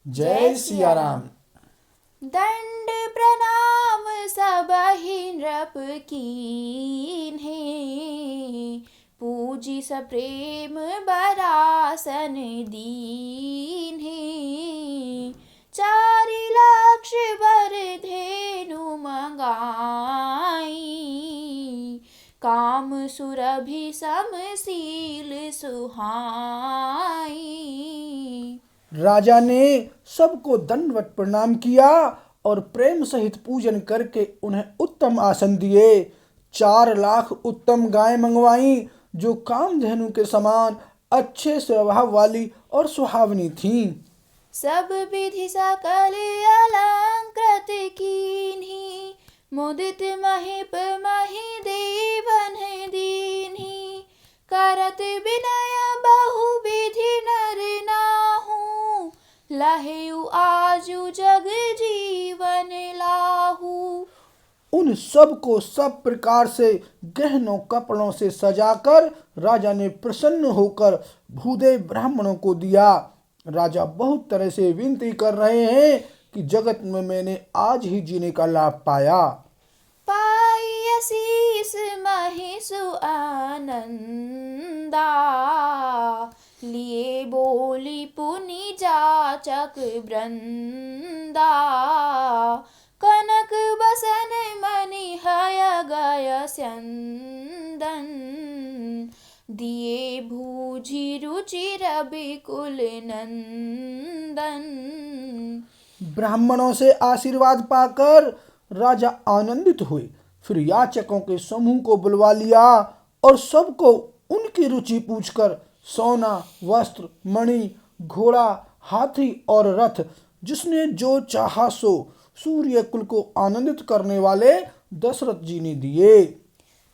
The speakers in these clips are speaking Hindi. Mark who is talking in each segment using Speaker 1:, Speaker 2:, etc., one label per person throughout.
Speaker 1: जय सिया राम।
Speaker 2: दंड प्रणाम सबहि नृप कीन्हे, पूजी सप्रेम बरासन दीन्हे। 4 लाख बर धेनु मंगाई, काम सुरभि समशील सुहाई।
Speaker 1: राजा ने सबको दंडवत प्रणाम किया और प्रेम सहित पूजन करके उन्हें उत्तम आसन दिए। 4 लाख उत्तम गायें मंगवाई जो कामधेनु के समान अच्छे स्वभाव वाली और सुहावनी थीं।
Speaker 2: सब विधि सकल अलंकृत कीन्ही, मुदित महीप मही देवन दीन्ही। करत विनय बहु विधि नर नाहु, लहेउ आजु जग जीवन लाहू।
Speaker 1: उन सब को सब प्रकार से गहनों कपड़ों से सजाकर राजा ने प्रसन्न होकर भूदेव ब्राह्मणों को दिया। राजा बहुत तरह से विनती कर रहे हैं कि जगत में मैंने आज ही जीने का लाभ पाया।
Speaker 2: पाई असीस महिषु आनंदा, लिए बोली पुनि जाचक वृंदा। कनक बसन मणि हय गय स्यंदन, दिए भूजि रुचि रवि कुल नंदन।
Speaker 1: ब्राह्मणों से आशीर्वाद पाकर राजा आनंदित हुए। फिर याचकों के समूह को बुलवा लिया और सबको उनकी रुचि पूछकर सोना, वस्त्र, मणि, घोड़ा, हाथी और रथ जिसने जो चाहा सो सूर्य कुल को आनंदित करने वाले दशरथ जी ने दिए।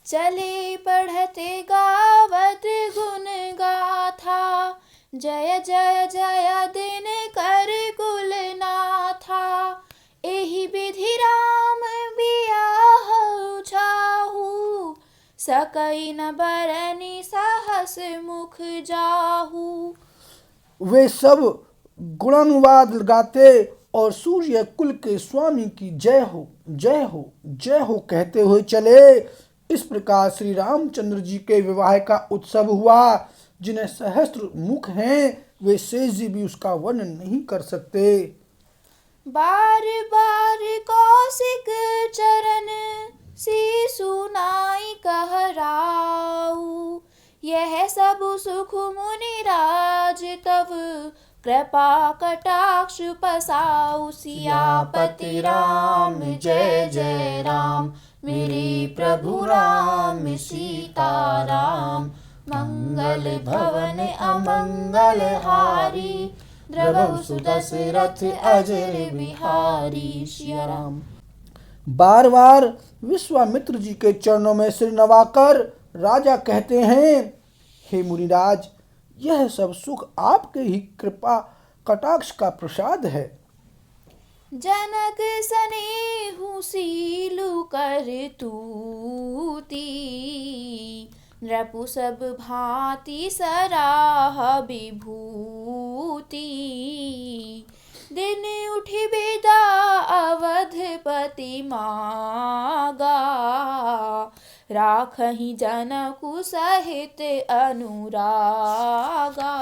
Speaker 2: चले पढ़ते गावत गुण गाथा, जय जय जय दिन कर कुल नाथा। एहि विधि राम बियाहु छाहु, सकई न बरनी सहस मुख जाहू।
Speaker 1: वे सब गुणानुवाद गाते और सूर्य कुल के स्वामी की जय हो जय हो जय हो कहते हुए चले। इस प्रकार श्री रामचंद्र जी के विवाह का उत्सव हुआ। जिन्हें सहस्त्र मुख हैं वे शेष जी भी उसका वर्णन नहीं कर सकते।
Speaker 2: बार बार कौशिक चरण शीशु नाई कहराऊ, यह सब सुख मुनि राज तव कृपा कटाक्ष पसाऊ। सियापति राम जय जय राम, मेरे प्रभु राम सीताराम। मंगल भवन अमंगल हारी, द्रवहु सुदशरथ अजर बिहारी। सिया राम।
Speaker 1: बार बार विश्वामित्र जी के चरणों में सिर नवाकर राजा कहते हैं, हे मुनिराज, यह सब सुख आपके ही कृपा कटाक्ष का प्रसाद है।
Speaker 2: जनक सनेहु सीलु कर तूती, नृपु सब भांति सराह विभूति। दिन उठि बेदा अवधपति मागा, राखहि जनकु सहित अनुरागा।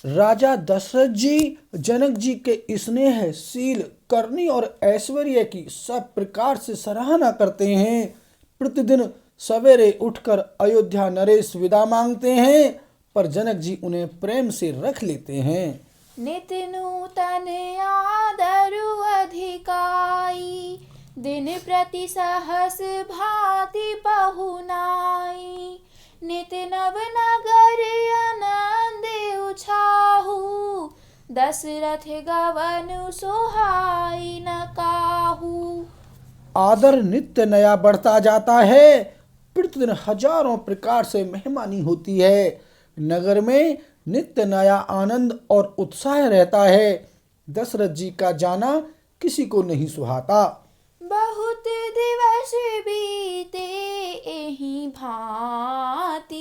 Speaker 1: राजा दशरथ जी जनक जी के स्नेह, शील, करनी और ऐश्वर्य की सब प्रकार से सराहना करते हैं। प्रतिदिन सवेरे उठकर अयोध्या नरेश विदा मांगते हैं, पर जनक जी उन्हें प्रेम से रख लेते हैं।
Speaker 2: नित नूतन आदरु अधिकाई, दिन प्रति सहस भांति पहुनाई। नित नव नगर आनंद उछाहू, दशरथ गवन सुहाई न काहू।
Speaker 1: आदर नित्य नया बढ़ता जाता है। प्रतिदिन हजारों प्रकार से मेहमानी होती है। नगर में नित्य नया आनंद और उत्साह रहता है। दशरथ जी का जाना किसी को नहीं सुहाता।
Speaker 2: बहुत दिवस बीते एहि भांति,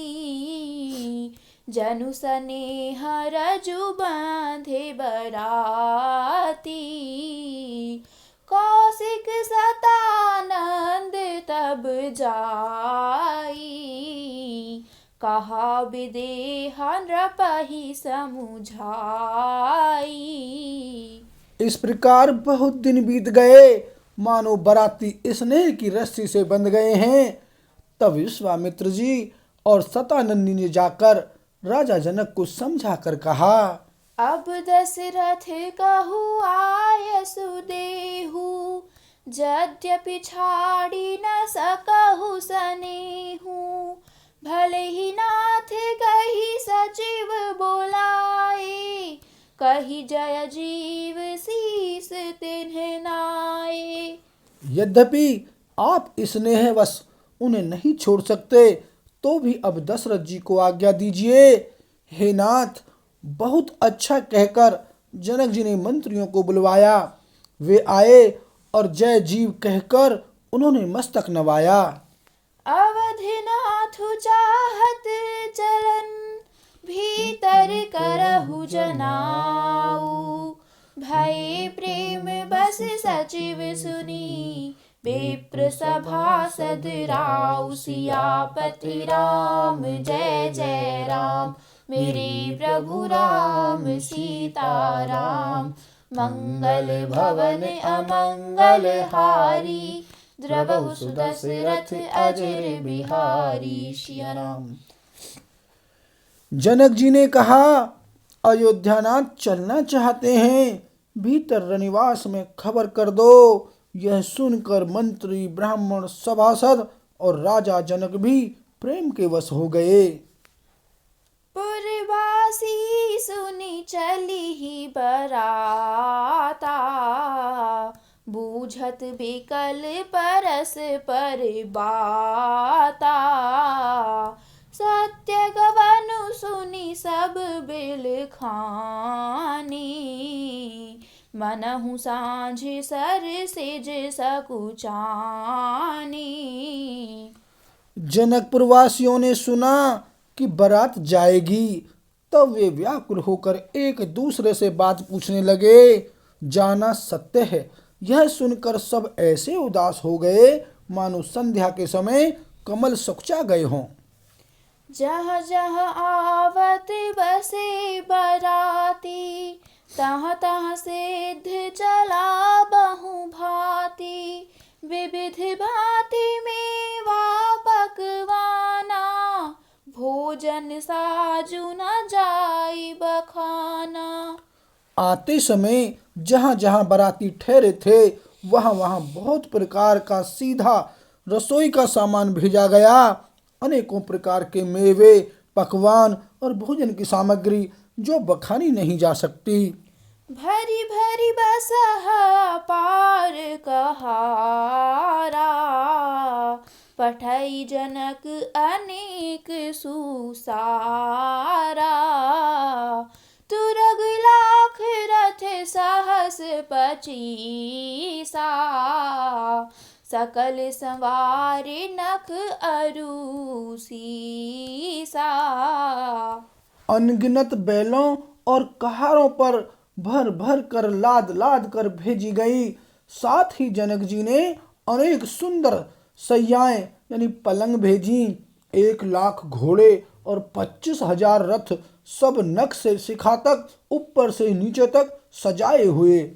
Speaker 2: जनु सनेह रजु बांधे बराती। कौशिक सतानंद तब जाई, कहा विदेह नृपहि समुझाई।
Speaker 1: इस प्रकार बहुत दिन बीत गए, मानो बराती स्नेह की रस्सी से बंध गए हैं। तब विश्वामित्र जी और सतानंदी ने जाकर राजा जनक को समझा कर कहा,
Speaker 2: अब दशरथ कहु आयसु देहु, यद्यपि छाड़ी न सकहु सनेहु। भले ही नाथ कही सचिव बोलाए, कही जय जीव शीस तिन्ह नाए।
Speaker 1: यद्यपि आप स्नेहवश उन्हें नहीं छोड़ सकते, तो भी अब दशरथ जी को आज्ञा दीजिए। हे नाथ, बहुत अच्छा कहकर जनक जी ने मंत्रियों को बुलवाया। वे आए और जय जीव कहकर उन्होंने मस्तक नवाया।
Speaker 2: अवधिनाथु चाहत चलन, भीतर करहु जनाऊ। भय प्रेम बस सचिव सुनी, विप्र सभासद राउ। सियापति राम जय जय राम, मेरे प्रभु राम सीताराम। मंगल भवन अमंगल हारी, द्रवहु सुदशरथ अजर बिहारी। सिया राम।
Speaker 1: जनक जी ने कहा, अयोध्यानाथ चलना चाहते हैं, भीतर रनिवास में खबर कर दो। यह सुनकर मंत्री, ब्राह्मण, सभासद और राजा जनक भी प्रेम के वश हो गए।
Speaker 2: पुरवासी सुनी चली ही बराता, बूझत बिकल परस पर बाता। सत्य गवनु सुनी सब बिल खानी, मनहु सांझ सर सिज सकुचानी।
Speaker 1: जनकपुर वासियों ने सुना कि बारात जाएगी, तब वे व्याकुल होकर एक दूसरे से बात पूछने लगे। जाना सत्य है, यह सुनकर सब ऐसे उदास हो गए मानो संध्या के समय कमल सकुचा गए हों।
Speaker 2: जह जह आवत बसे बराती, तह तह सिद्ध चला बहु भांति। विविध भांति मेवा पकवाना, भोजन साजु न जाई बखाना।
Speaker 1: आते समय जहाँ जहाँ बाराती ठहरे थे, वहाँ वहाँ बहुत प्रकार का सीधा रसोई का सामान भेजा गया। अनेकों प्रकार के मेवे, पकवान और भोजन की सामग्री जो बखानी नहीं जा सकती।
Speaker 2: भरी भरी बसहा पार कहारा, पठई जनक अनेक सुसारा। तुरग लाख रथ सहस पचीसा, सकल संवारे नख अरु सीसा।
Speaker 1: अनगिनत बैलों और कहारों पर भर भर कर लाद लाद कर भेजी गई। साथ ही जनक जी ने अनेक सुंदर सैयाएं यानी पलंग भेजी। 1,00,000 घोड़े और 25,000 रथ, सब नख से शिखा तक, ऊपर से नीचे तक सजाए हुए।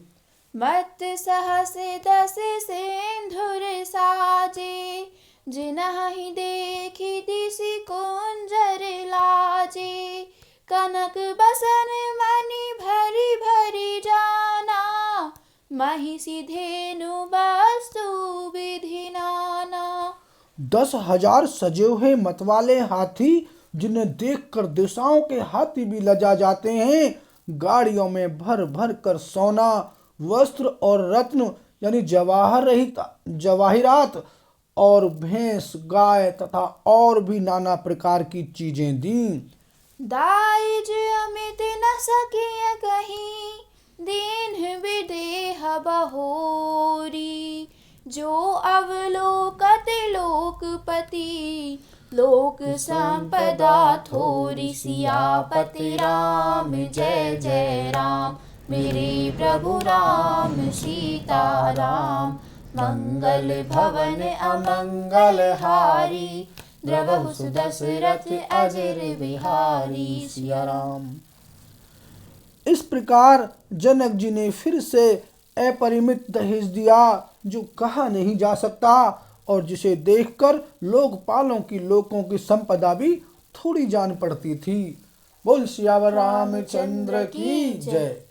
Speaker 2: मत सहस दस सिंधुर साजे, जिनहि देखी दिसि कुंजर लाजे। कनक बसन मणि भरी भरी जाना, महिषी धेनु वस्तु विधि नाना।
Speaker 1: 10,000 सजे हुए मतवाले हाथी, जिन्हें देखकर दिशाओं के हाथी भी लजा जाते हैं। गाड़ियों में भर भर कर सोना, वस्त्र और रत्न यानी जवाहिरात और भैंस, गाय तथा और भी नाना प्रकार की चीजें दी।
Speaker 2: दाइज अमित न सकिय कहीं, दीन विदेह बहोरी। जो अवलोकत लोकपति, लोक संपदा थोरी सियापति राम जय जय राम। मेरे प्रभु राम सीता राम। मंगल भवन अमंगल हारी। द्रवहु सुदशरथ अजर बिहारी। सिया राम।
Speaker 1: इस प्रकार जनक जी ने फिर से अपरिमित दहेज दिया जो कहा नहीं जा सकता और जिसे देखकर लोकपालों की लोगों की संपदा भी थोड़ी जान पड़ती थी। बोल सियावर रामचंद्र की जय।